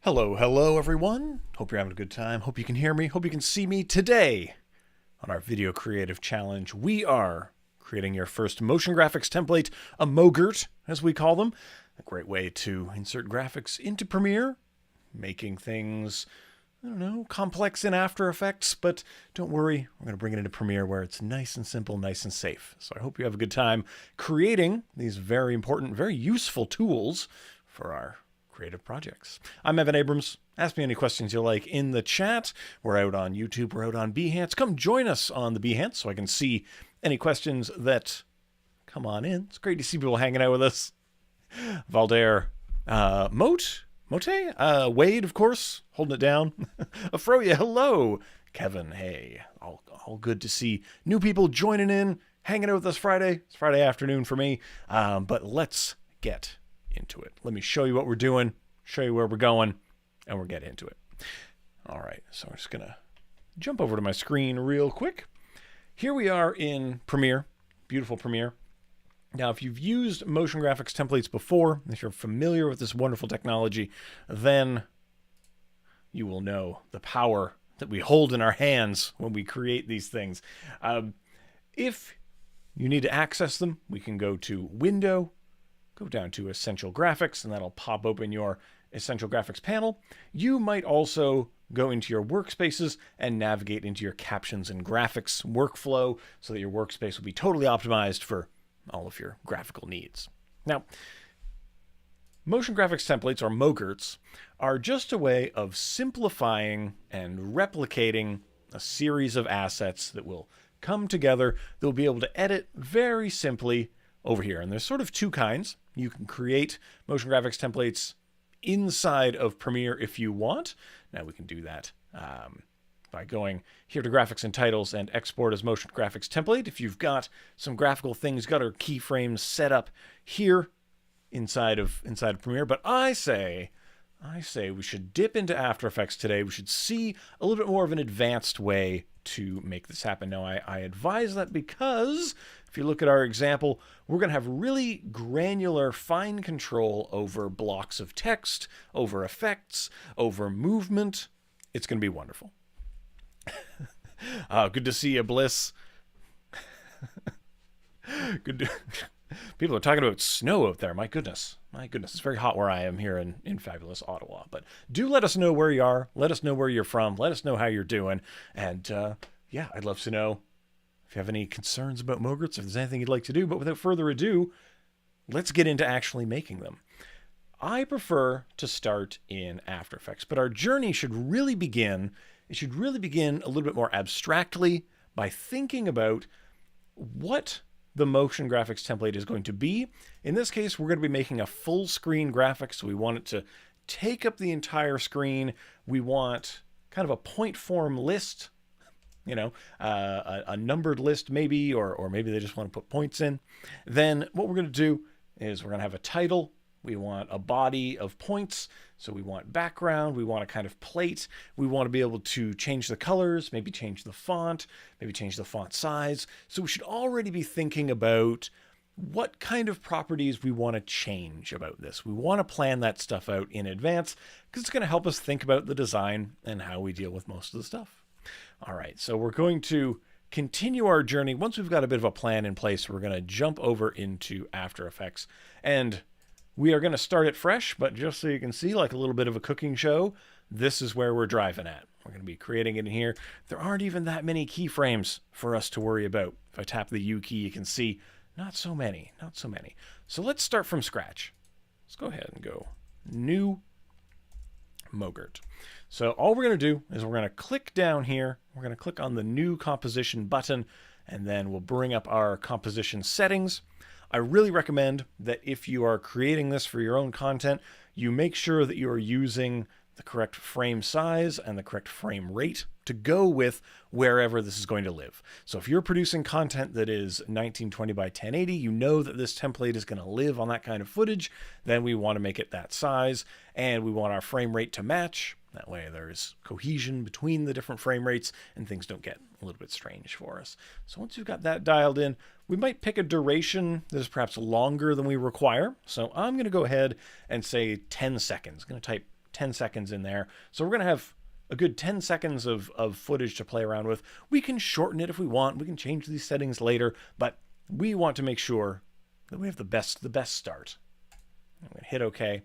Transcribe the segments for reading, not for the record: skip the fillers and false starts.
Hello everyone. Hope you're having a good time. Hope you can hear me. Hope you can see me. Today on our Video Creative Challenge, we are creating your first motion graphics template, a Mogrt, as we call them. A great way to insert graphics into Premiere, making things, complex in After Effects, but don't worry, we're going to bring it into Premiere where it's nice and simple, nice and safe. So I hope you have a good time creating these very important, very useful tools for our creative projects. I'm Evan Abrams. Ask me any questions you like in the chat. We're out on YouTube. We're out on Behance. Come join us on the Behance so I can see any questions that come on in. It's great to see people hanging out with us. Valdair, Mote, Wade, of course, holding it down. Afroya, hello. Kevin, hey. All good to see new people joining in, hanging out with us Friday. It's Friday afternoon for me. But let's get into it. Let me show you what we're doing, show you where we're going, and we'll get into it. All right, so I'm just gonna jump over to my screen real quick. Here we are in Premiere, beautiful Premiere. Now, if you've used motion graphics templates before, if you're familiar with this wonderful technology, then you will know the power that we hold in our hands when we create these things. If you need to access them, we can go to Window, go down to Essential Graphics, and that'll pop open your Essential Graphics panel. You might also go into your workspaces and navigate into your captions and graphics workflow so that your workspace will be totally optimized for all of your graphical needs. Now, motion graphics templates, or MOGRTs, are just a way of simplifying and replicating a series of assets that will come together. They'll be able to edit very simply over here. And there's sort of two kinds. You can create motion graphics templates inside of Premiere if you want. Now we can do that by going here to Graphics and Titles and Export as Motion Graphics Template. If you've got some graphical things, got our keyframes set up here inside of Premiere. But I say we should dip into After Effects today. We should see a little bit more of an advanced way to make this happen. Now, I advise that because if you look at our example, we're going to have really granular, fine control over blocks of text, over effects, over movement. It's going to be wonderful. Good to see you, Bliss. People are talking about snow out there. My goodness. It's very hot where I am here in fabulous Ottawa. But do let us know where you are. Let us know where you're from. Let us know how you're doing. And yeah, I'd love to know if you have any concerns about Mogurts, if there's anything you'd like to do. But without further ado, let's get into actually making them. I prefer to start in After Effects, but our journey should really begin. It should really begin a little bit more abstractly by thinking about what the motion graphics template is going to be. In this case, we're going to be making a full screen graphic, so we want it to take up the entire screen. We want kind of a point form list, a numbered list maybe, or maybe they just want to put points in. Then what we're going to do is we're going to have a title. We want a body of points. So we want background. We want a kind of plate. We want to be able to change the colors, maybe change the font, maybe change the font size. So we should already be thinking about what kind of properties we want to change about this. We want to plan that stuff out in advance because it's going to help us think about the design and how we deal with most of the stuff. All right, so we're going to continue our journey. Once we've got a bit of a plan in place, we're going to jump over into After Effects. And we are going to start it fresh, but just so you can see, like a little bit of a cooking show, this is where we're driving at. We're going to be creating it in here. There aren't even that many keyframes for us to worry about. If I tap the U key, you can see not so many. So let's start from scratch. Let's go ahead and go New Mogrt. So all we're going to do is we're going to click down here. We're going to click on the New Composition button, and then we'll bring up our composition settings. I really recommend that if you are creating this for your own content, you make sure that you are using the correct frame size and the correct frame rate to go with wherever this is going to live. So if you're producing content that is 1920 by 1080, you know that this template is going to live on that kind of footage, then we want to make it that size, and we want our frame rate to match. That way there's cohesion between the different frame rates and things don't get a little bit strange for us. So once you've got that dialed in, we might pick a duration that is perhaps longer than we require. So I'm going to go ahead and say 10 seconds. I'm going to type 10 seconds in there. So we're going to have a good 10 seconds of footage to play around with. We can shorten it if we want. We can change these settings later, but we want to make sure that we have the best start. I'm going to hit OK.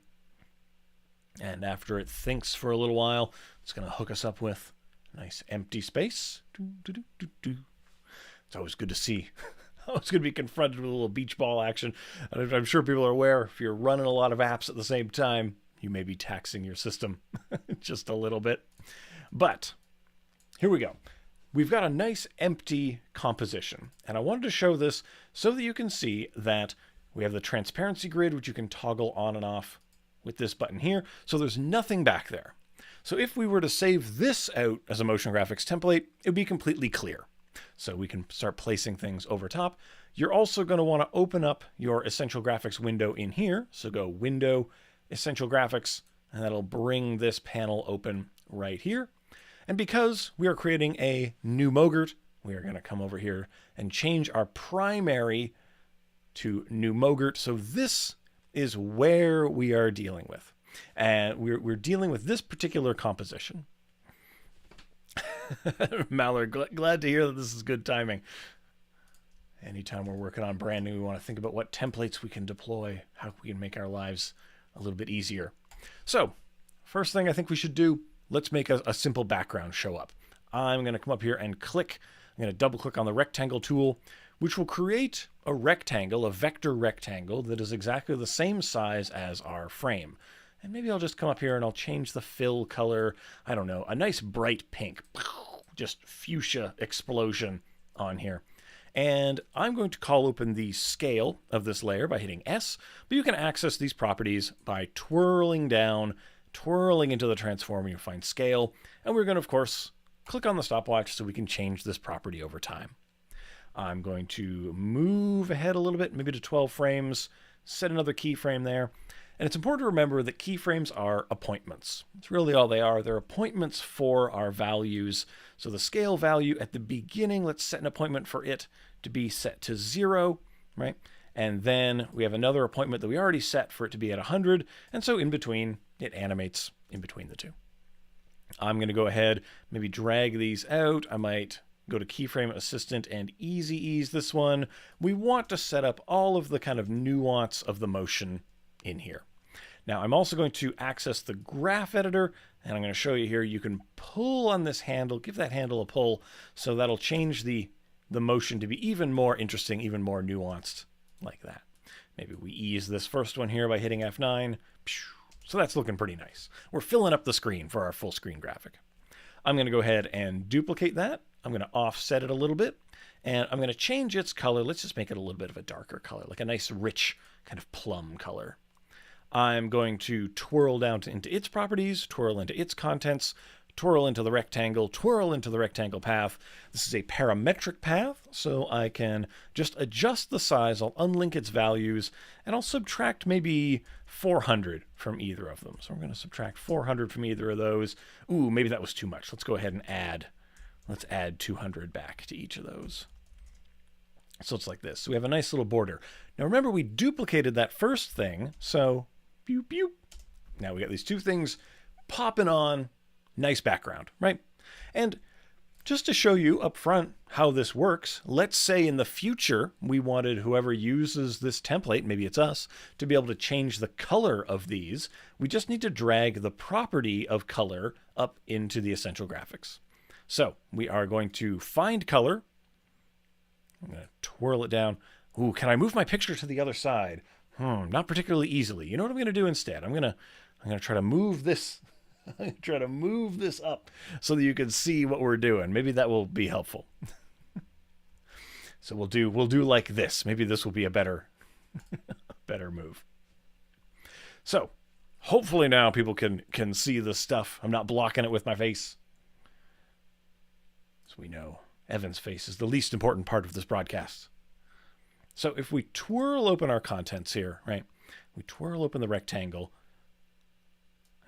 And after it thinks for a little while, it's going to hook us up with a nice empty space. It's always good to see. It's going to be confronted with a little beach ball action. And I'm sure people are aware, if you're running a lot of apps at the same time, you may be taxing your system just a little bit. But here we go. We've got a nice empty composition. And I wanted to show this so that you can see that we have the transparency grid, which you can toggle on and off with this button here. So there's nothing back there. So if we were to save this out as a motion graphics template, it would be completely clear. So we can start placing things over top. You're also going to want to open up your Essential Graphics window in here. So go Window, Essential Graphics, and that'll bring this panel open right here. And because we are creating a new Mogrt, we are going to come over here and change our primary to new Mogrt. So this is where we are dealing with. And we're dealing with this particular composition. Mallard, glad to hear that this is good timing. Anytime we're working on brand new, we want to think about what templates we can deploy, how we can make our lives a little bit easier. So, first thing I think we should do, let's make a simple background show up. I'm going to come up here and click. I'm going to double click on the rectangle tool, which will create a rectangle, a vector rectangle that is exactly the same size as our frame. And maybe I'll just come up here and I'll change the fill color. I don't know, a nice bright pink, just fuchsia explosion on here. And I'm going to call open the scale of this layer by hitting S, but you can access these properties by twirling down, twirling into the transform, you'll find scale. And we're going to, of course, click on the stopwatch so we can change this property over time. I'm going to move ahead a little bit, maybe to 12 frames, set another keyframe there. And it's important to remember that keyframes are appointments. It's really all they are. They're appointments for our values. So the scale value at the beginning, let's set an appointment for it to be set to 0, right? And then we have another appointment that we already set for it to be at 100. And so in between, it animates in between the two. I'm going to go ahead, maybe drag these out. I might go to Keyframe Assistant and easy ease this one. We want to set up all of the kind of nuance of the motion in here. Now I'm also going to access the graph editor, and I'm going to show you here you can pull on this handle, give that handle a pull, so that'll change the motion to be even more interesting, even more nuanced like that. Maybe we ease this first one here by hitting F9. So that's looking pretty nice. We're filling up the screen for our full screen graphic. I'm going to go ahead and duplicate that. I'm going to offset it a little bit, and I'm going to change its color. Let's just make it a little bit of a darker color, like a nice rich kind of plum color. I'm going to twirl down into its properties, twirl into its contents, twirl into the rectangle, twirl into the rectangle path. This is a parametric path, so I can just adjust the size. I'll unlink its values, and I'll subtract maybe 400 from either of them. So we're going to subtract 400 from either of those. Ooh, maybe that was too much. Let's go ahead and add. Let's add 200 back to each of those. So it's like this. So we have a nice little border. Now remember, we duplicated that first thing, so pew, pew. Now we got these two things popping on. Nice background, right? And just to show you up front how this works, let's say in the future we wanted whoever uses this template, maybe it's us, to be able to change the color of these. We just need to drag the property of color up into the Essential Graphics. So we are going to find color. I'm going to twirl it down. Ooh, can I move my picture to the other side? Not particularly easily. You know what I'm going to do instead? I'm going to try to move this. Try to move this up so that you can see what we're doing. Maybe that will be helpful. So we'll do like this. Maybe this will be a better move. So hopefully now people can see the stuff. I'm not blocking it with my face. So we know Evan's face is the least important part of this broadcast. So if we twirl open our contents here, right? We twirl open the rectangle.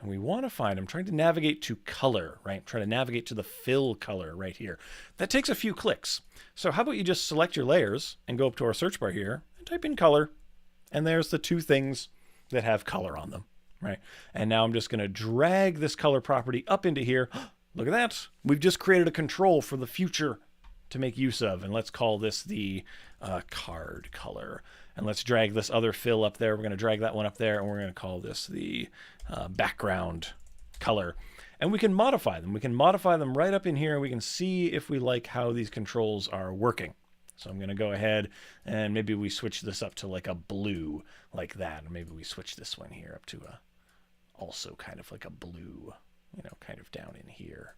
And we want to find, I'm trying to navigate to color, right? I'm trying to navigate to the fill color right here. That takes a few clicks. So how about you just select your layers and go up to our search bar here and type in color. And there's the two things that have color on them, right? And now I'm just going to drag this color property up into here. Look at that. We've just created a control for the future to make use of. And let's call this the card color. And let's drag this other fill up there. We're going to drag that one up there, and we're going to call this the background color. And we can modify them. We can modify them right up in here, and we can see if we like how these controls are working. So I'm going to go ahead and maybe we switch this up to like a blue like that. And maybe we switch this one here up to a also kind of like a blue, you know, kind of down in here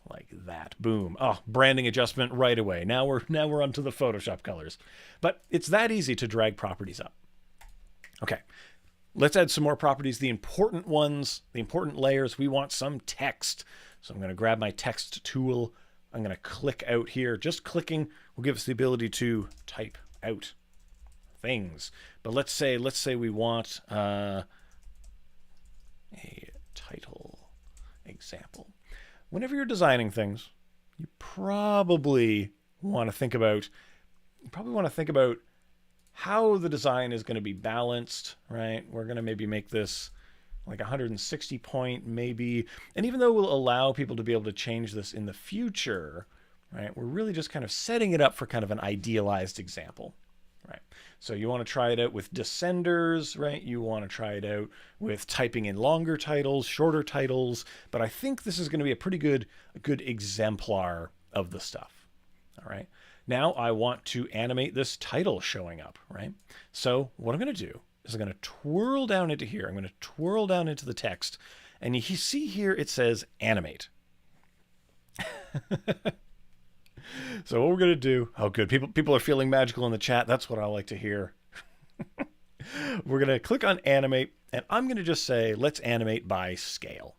like that. Boom. Oh, branding adjustment right away. Now we're onto the Photoshop colors. But it's that easy to drag properties up. Okay. Let's add some more properties. The important ones, the important layers, we want some text. So I'm going to grab my text tool. I'm going to click out here. Just clicking will give us the ability to type out things. But let's say we want a title example. Whenever you're designing things, you probably want to think about how the design is going to be balanced, right? We're going to maybe make this like 160 point maybe. And even though we'll allow people to be able to change this in the future, right? We're really just kind of setting it up for kind of an idealized example, right? So you want to try it out with descenders, right? You want to try it out with typing in longer titles, shorter titles, but I think this is going to be a pretty good exemplar of the stuff, all right? Now I want to animate this title showing up, right? So what I'm going to do is I'm going to twirl down into here. I'm going to twirl down into the text, and you see here it says animate. So what we're going to do, oh good, people are feeling magical in the chat. That's what I like to hear. We're going to click on animate, and I'm going to just say, let's animate by scale,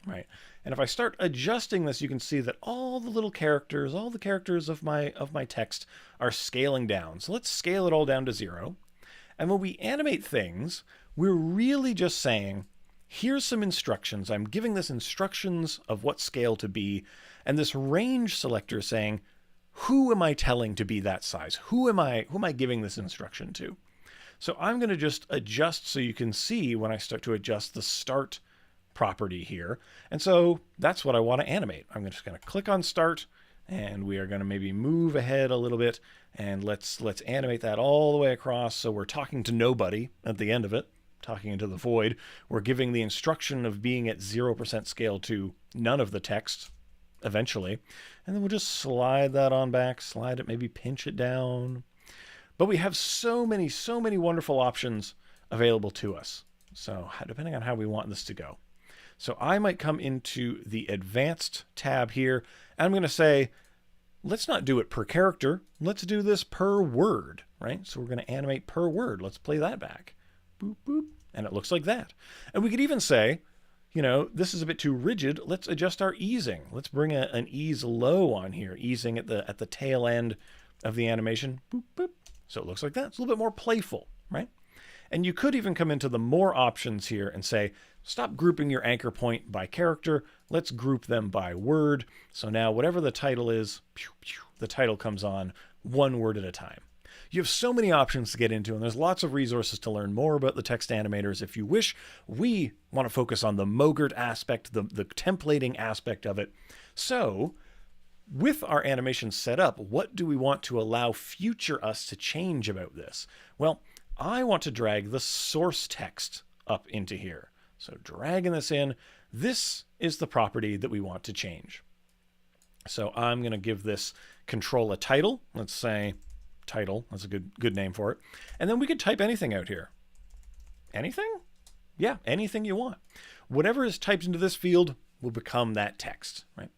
right? And if I start adjusting this, you can see that all the little characters, all the characters of my text are scaling down. So let's scale it all down to 0. And when we animate things, we're really just saying, here's some instructions. I'm giving this instructions of what scale to be. And this range selector is saying, who am I telling to be that size? Who am I giving this instruction to? So I'm going to just adjust so you can see when I start to adjust the start property here. And so that's what I want to animate. I'm just going to click on start, and we are going to maybe move ahead a little bit, and let's animate that all the way across. So we're talking to nobody at the end of it, talking into the void. We're giving the instruction of being at 0% scale to none of the text eventually. And then we'll just slide that on back, slide it, maybe pinch it down. But we have so many wonderful options available to us. So depending on how we want this to go. So I might come into the advanced tab here, and I'm going to say, let's not do it per character. Let's do this per word, right? So we're going to animate per word. Let's play that back. Boop, boop. And it looks like that. And we could even say, you know, this is a bit too rigid. Let's adjust our easing. Let's bring an ease low on here, easing at the tail end of the animation. Boop, boop. So it looks like that. It's a little bit more playful, right? And you could even come into the more options here and say, stop grouping your anchor point by character. Let's group them by word. So now whatever the title is, the title comes on one word at a time. You have so many options to get into, and there's lots of resources to learn more about the text animators if you wish. We want to focus on the Mogrt aspect, the templating aspect of it. So with our animation set up, what do we want to allow future us to change about this? Well, I want to drag the source text up into here. So dragging this in, this is the property that we want to change. So I'm going to give this control a title. Let's say title. That's a good name for it. And then we could type anything out here. Anything? Yeah, anything you want. Whatever is typed into this field will become that text, right?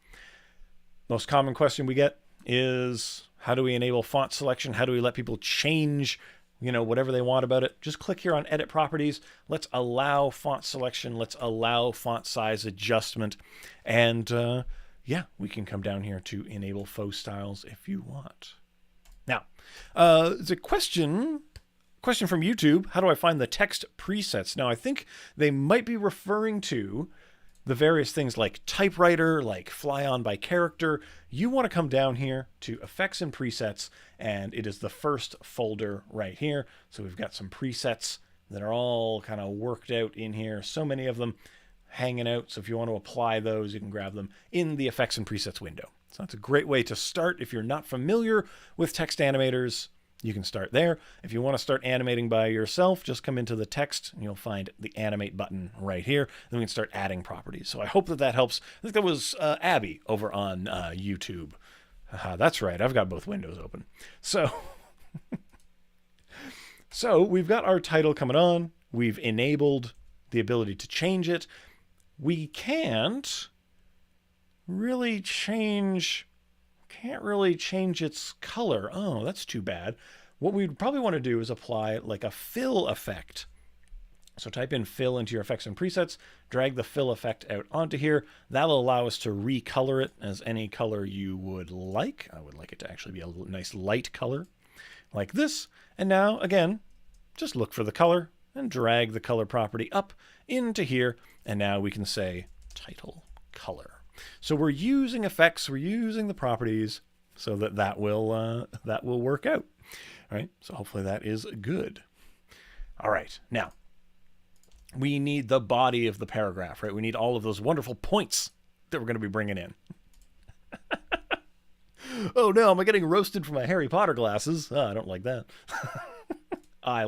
Most common question we get is, how do we enable font selection? How do we let people change, you know, whatever they want about it? Just click here on edit properties. Let's allow font selection. Let's allow font size adjustment. And yeah, we can come down here to enable faux styles if you want. Now, there's a question from YouTube. How do I find the text presets? Now, I think they might be referring to the various things like typewriter, like fly on by character. You want to come down here to effects and presets, and it is the first folder right here. So we've got some presets that are all kind of worked out in here. So many of them hanging out. So if you want to apply those, you can grab them in the Effects and Presets window. So that's a great way to start. If you're not familiar with text animators, you can start there. If you want to start animating by yourself, just come into the text and you'll find the animate button right here. Then we can start adding properties. So I hope that helps. I think that was Abby over on YouTube. That's right. I've got both windows open. So, so we've got our title coming on. We've enabled the ability to change it. We can't really change its color. Oh, that's too bad. What we'd probably want to do is apply like a fill effect. So type in fill into your effects and presets, drag the fill effect out onto here. That'll allow us to recolor it as any color you would like. I would like it to actually be a nice light color like this. And now, again, just look for the color and drag the color property up into here. And now we can say title color. So we're using effects, we're using the properties so that will work out. All right, so hopefully that is good. All right, now we need the body of the paragraph, right? We need all of those wonderful points that we're going to be bringing in. Oh no, am I getting roasted for my Harry Potter glasses? Oh, I don't like that. I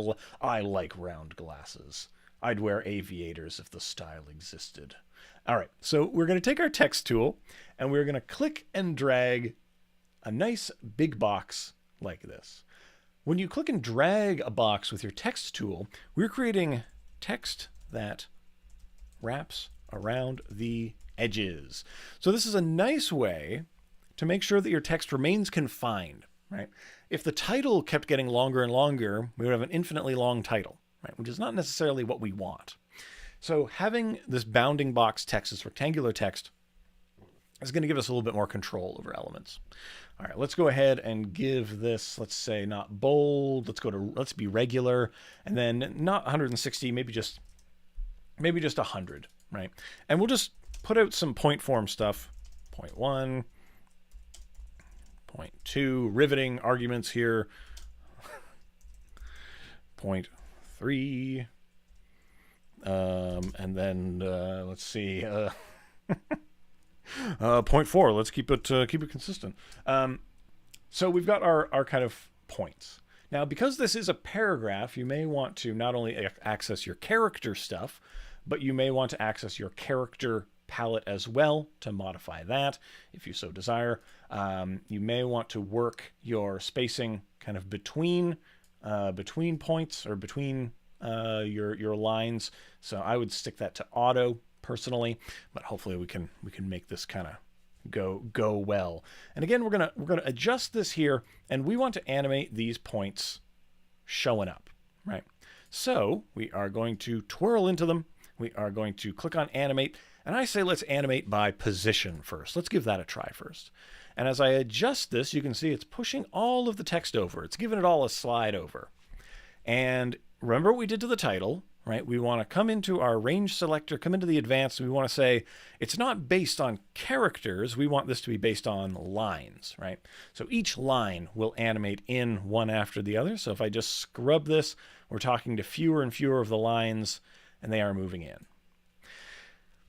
like round glasses. I'd wear aviators if the style existed. All right, so we're going to take our text tool and we're going to click and drag a nice big box like this. When you click and drag a box with your text tool, we're creating text that wraps around the edges. So this is a nice way to make sure that your text remains confined, right? If the title kept getting longer and longer, we would have an infinitely long title, right? Which is not necessarily what we want. So having this bounding box text, this rectangular text, is going to give us a little bit more control over elements. All right, let's go ahead and give this, let's say not bold, let's be regular, and then not 160, maybe just 100, right? And we'll just put out some point form stuff. Point 1, point 2, riveting arguments here. Point 3. And then let's see, point 4. Let's keep it consistent. So we've got our kind of points. Now, because this is a paragraph, you may want to not only access your character stuff, but you may want to access your character palette as well to modify that if you so desire. You may want to work your spacing kind of between points or between your lines. So I would stick that to auto personally, but hopefully we can make this kind of go well. And again, we're gonna adjust this here, and we want to animate these points showing up, right? So we are going to twirl into them. We are going to click on animate, and I say let's animate by position first. Let's give that a try first. And as I adjust this, you can see it's pushing all of the text over. It's giving it all a slide over. And remember what we did to the title, right? We want to come into our range selector, come into the advanced, and we want to say it's not based on characters. We want this to be based on lines, right? So each line will animate in one after the other. So if I just scrub this, we're talking to fewer and fewer of the lines, and they are moving in.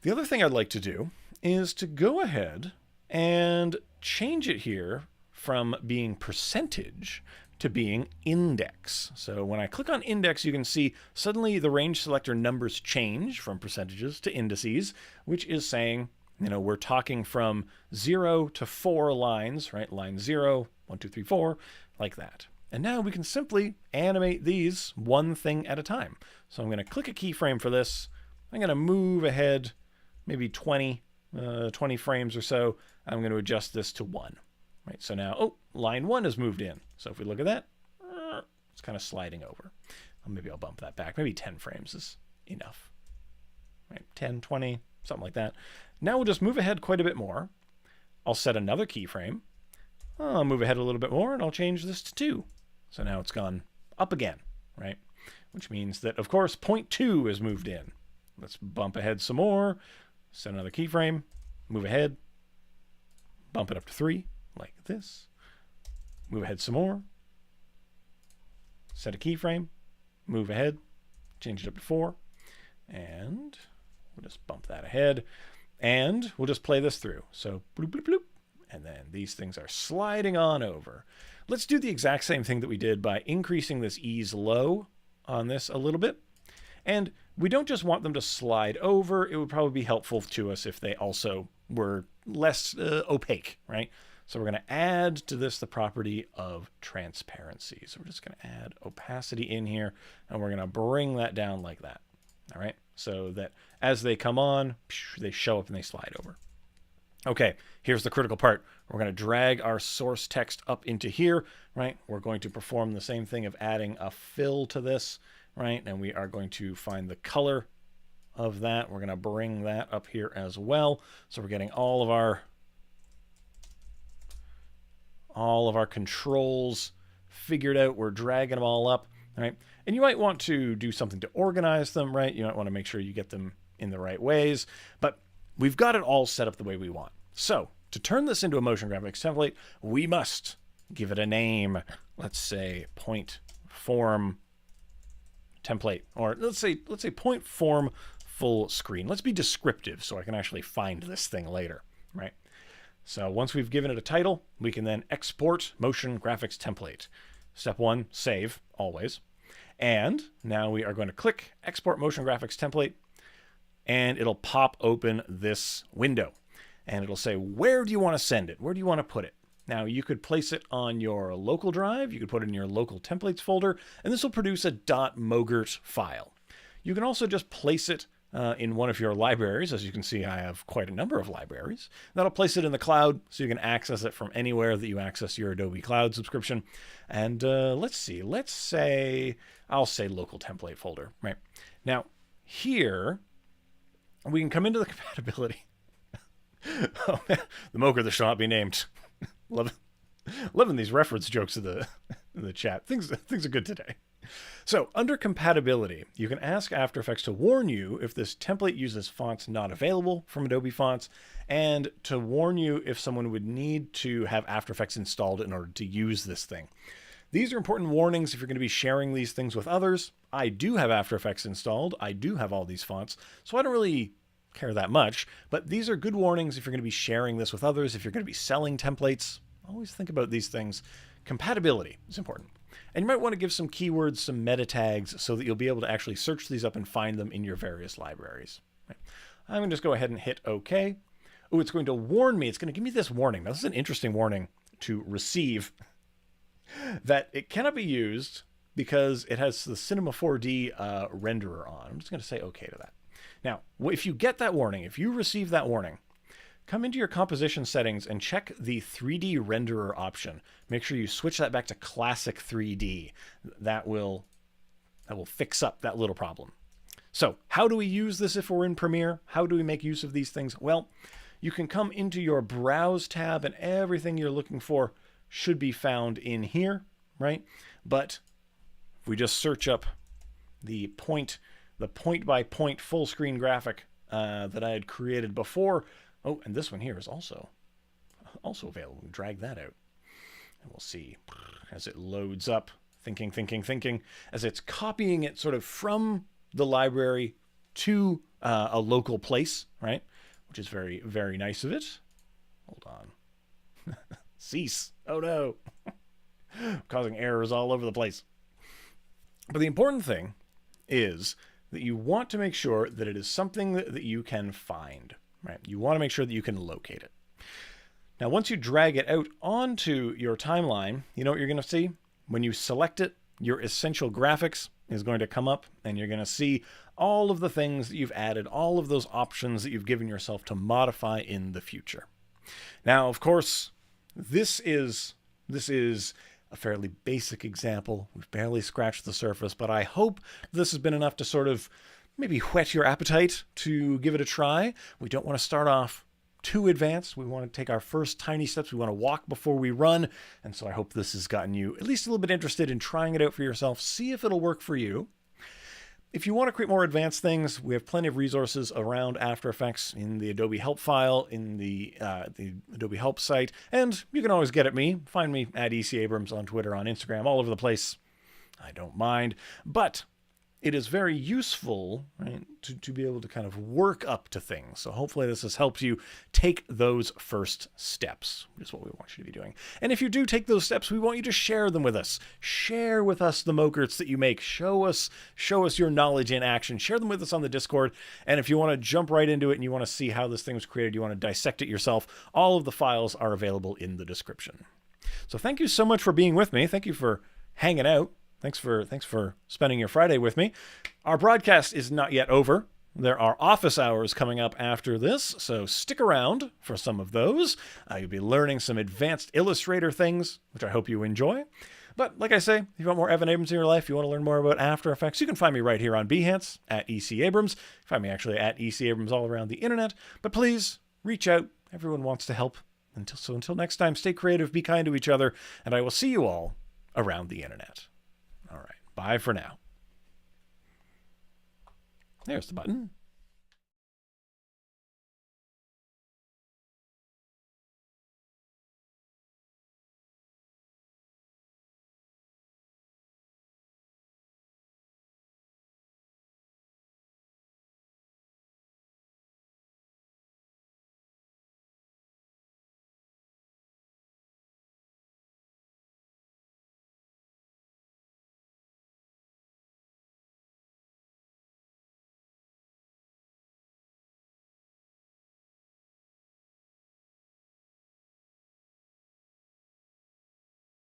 The other thing I'd like to do is to go ahead and change it here from being percentage to being index. So when I click on index, you can see suddenly the range selector numbers change from percentages to indices, which is saying, we're talking from 0 to 4 lines, right? Line 0, 1, 2, 3, 4, like that. And now we can simply animate these one thing at a time. So I'm going to click a keyframe for this. I'm going to move ahead maybe 20 frames or so. I'm going to adjust this to 1. Right, so now, line 1 is moved in. So if we look at that, it's kind of sliding over. Maybe I'll bump that back. Maybe 10 frames is enough. Right, 10, 20, something like that. Now we'll just move ahead quite a bit more. I'll set another keyframe. I'll move ahead a little bit more, and I'll change this to 2. So now it's gone up again, right? Which means that, of course, point 2 is moved in. Let's bump ahead some more. Set another keyframe. Move ahead. Bump it up to 3. Like this. Move ahead some more. Set a keyframe. Move ahead change it up to 4, and we'll just bump that ahead, and we'll just play this through. So bloop, bloop, bloop, and then these things are sliding on over. Let's do the exact same thing that we did by increasing this ease low on this a little bit. And we don't just want them to slide over. It would probably be helpful to us if they also were less opaque, right? So we're going to add to this the property of transparency. So we're just going to add opacity in here, and we're going to bring that down like that. All right, so that as they come on, they show up and they slide over. Okay, here's the critical part. We're going to drag our source text up into here, right? We're going to perform the same thing of adding a fill to this, right? And we are going to find the color of that. We're going to bring that up here as well. So we're getting all of our controls figured out. We're dragging them all up, right? And you might want to do something to organize them, right? You might want to make sure you get them in the right ways, but we've got it all set up the way we want. So to turn this into a motion graphics template, we must give it a name. Let's say point form template, or let's say point form full screen. Let's be descriptive so I can actually find this thing later, right? So once we've given it a title, we can then export motion graphics template. Step 1, save, always. And now we are going to click export motion graphics template, and it'll pop open this window. And it'll say, where do you want to send it? Where do you want to put it? Now, you could place it on your local drive. You could put it in your local templates folder, and this will produce a .mogrt file. You can also just place it in one of your libraries. As you can see, I have quite a number of libraries. That'll place it in the cloud so you can access it from anywhere that you access your Adobe Cloud subscription. And let's say, I'll say local template folder, right? Now, here, we can come into the compatibility. Oh man, the Mogrt that shall not be named. Loving these reference jokes in the chat. Things are good today. So under compatibility, you can ask After Effects to warn you if this template uses fonts not available from Adobe Fonts, and to warn you if someone would need to have After Effects installed in order to use this thing. These are important warnings if you're going to be sharing these things with others. I do have After Effects installed. I do have all these fonts, so I don't really care that much, but these are good warnings if you're going to be sharing this with others, if you're going to be selling templates. Always think about these things. Compatibility is important. And you might want to give some keywords, some meta tags, so that you'll be able to actually search these up and find them in your various libraries. Right. I'm going to just go ahead and hit OK. Oh, it's going to warn me. It's going to give me this warning. Now, this is an interesting warning to receive, that it cannot be used because it has the Cinema 4D renderer on. I'm just going to say OK to that. Now, if you get that warning, if you receive that warning, come into your composition settings and check the 3D renderer option. Make sure you switch that back to classic 3D. That will fix up that little problem. So how do we use this if we're in Premiere? How do we make use of these things? Well, you can come into your Browse tab, and everything you're looking for should be found in here, right? But if we just search up the point-by-point full screen graphic that I had created before. Oh, and this one here is also available. We'll drag that out. And we'll see as it loads up, thinking, as it's copying it sort of from the library to a local place, right? Which is very, very nice of it. Hold on. Cease. Oh no. Causing errors all over the place. But the important thing is that you want to make sure that it is something that you can find, right? You want to make sure that you can locate it. Now, once you drag it out onto your timeline, you know what you're going to see? When you select it, your essential graphics is going to come up, and you're going to see all of the things that you've added, all of those options that you've given yourself to modify in the future. Now, of course, this is a fairly basic example. We've barely scratched the surface, but I hope this has been enough to sort of maybe whet your appetite to give it a try. We don't want to start off too advanced. We want to take our first tiny steps. We want to walk before we run. And so I hope this has gotten you at least a little bit interested in trying it out for yourself. See if it'll work for you. If you want to create more advanced things, we have plenty of resources around After Effects in the Adobe Help file, in the Adobe Help site, and you can always get at me. Find me at EC Abrams on Twitter, on Instagram, all over the place. I don't mind. But it is very useful, right, to be able to kind of work up to things. So hopefully this has helped you take those first steps, is what we want you to be doing. And if you do take those steps, we want you to share them with us. Share with us the Moggrts that you make. Show us your knowledge in action. Share them with us on the Discord. And if you want to jump right into it and you want to see how this thing was created, you want to dissect it yourself, all of the files are available in the description. So thank you so much for being with me. Thank you for hanging out. Thanks for spending your Friday with me. Our broadcast is not yet over. There are office hours coming up after this, so stick around for some of those. You'll be learning some advanced Illustrator things, which I hope you enjoy. But like I say, if you want more Evan Abrams in your life, you want to learn more about After Effects, you can find me right here on Behance, at EC Abrams. Find me actually at EC Abrams all around the internet. But please, reach out. Everyone wants to help. Until next time, stay creative, be kind to each other, and I will see you all around the internet. All right, bye for now. There's the button.